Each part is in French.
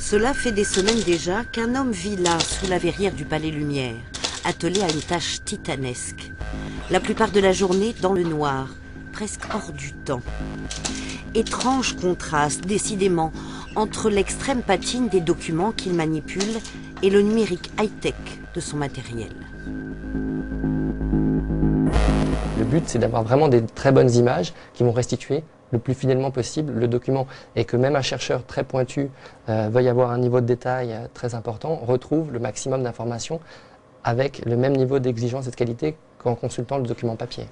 Cela fait des semaines déjà qu'un homme vit là, sous la verrière du Palais Lumière, attelé à une tâche titanesque. La plupart de la journée dans le noir, presque hors du temps. Étrange contraste, décidément, entre l'extrême patine des documents qu'il manipule et le numérique high-tech de son matériel. Le but, c'est d'avoir vraiment des très bonnes images qui vont restituer le plus fidèlement possible le document, et que même un chercheur très pointu veuille avoir un niveau de détail très important, retrouve le maximum d'informations avec le même niveau d'exigence et de qualité qu'en consultant le document papier.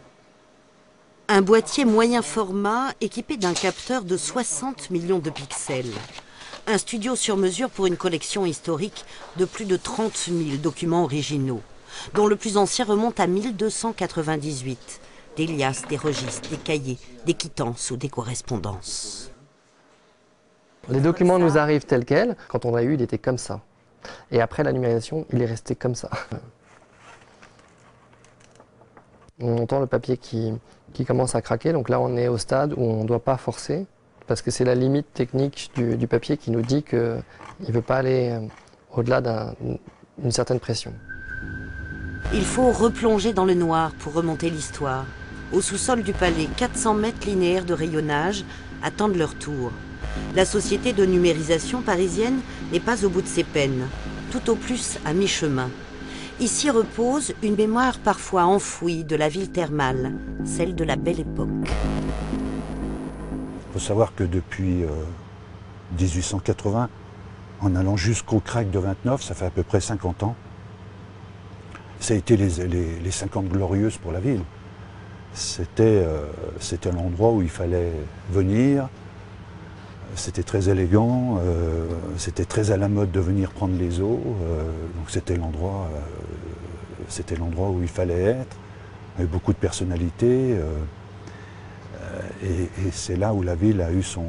Un boîtier moyen format équipé d'un capteur de 60 millions de pixels. Un studio sur mesure pour une collection historique de plus de 30 000 documents originaux, dont le plus ancien remonte à 1298. Des liasses, des registres, des cahiers, des quittances ou des correspondances. Les documents nous arrivent tels quels. Quand on l'a eu, il était comme ça. Et après la numérisation, il est resté comme ça. On entend le papier qui commence à craquer. Donc là, on est au stade où on ne doit pas forcer, parce que c'est la limite technique du papier qui nous dit qu'il ne veut pas aller au-delà d'une certaine pression. Il faut replonger dans le noir pour remonter l'histoire. Au sous-sol du palais, 400 mètres linéaires de rayonnage attendent leur tour. La société de numérisation parisienne n'est pas au bout de ses peines, tout au plus à mi-chemin. Ici repose une mémoire parfois enfouie de la ville thermale, celle de la belle époque. Il faut savoir que depuis 1880, en allant jusqu'au crack de 29, ça fait à peu près 50 ans, ça a été les 50 glorieuses pour la ville. C'était un endroit où il fallait venir, c'était très élégant, c'était très à la mode de venir prendre les eaux, donc c'était l'endroit où il fallait être, avec beaucoup de personnalité, et c'est là où la ville a eu son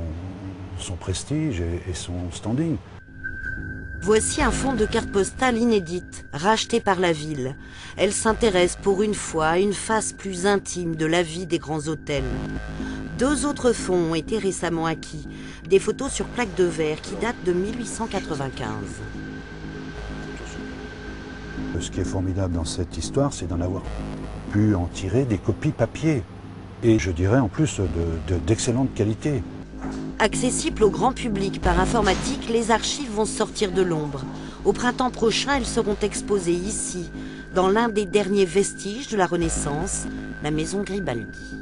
prestige et son standing. Voici un fond de carte postale inédite, racheté par la ville. Elle s'intéresse pour une fois à une face plus intime de la vie des grands hôtels. 2 autres fonds ont été récemment acquis, des photos sur plaques de verre qui datent de 1895. Ce qui est formidable dans cette histoire, c'est d'en avoir pu en tirer des copies papier, et je dirais en plus d'excellente qualité. Accessibles au grand public par informatique, les archives vont sortir de l'ombre. Au printemps prochain, elles seront exposées ici, dans l'un des derniers vestiges de la Renaissance, la maison Gribaldi.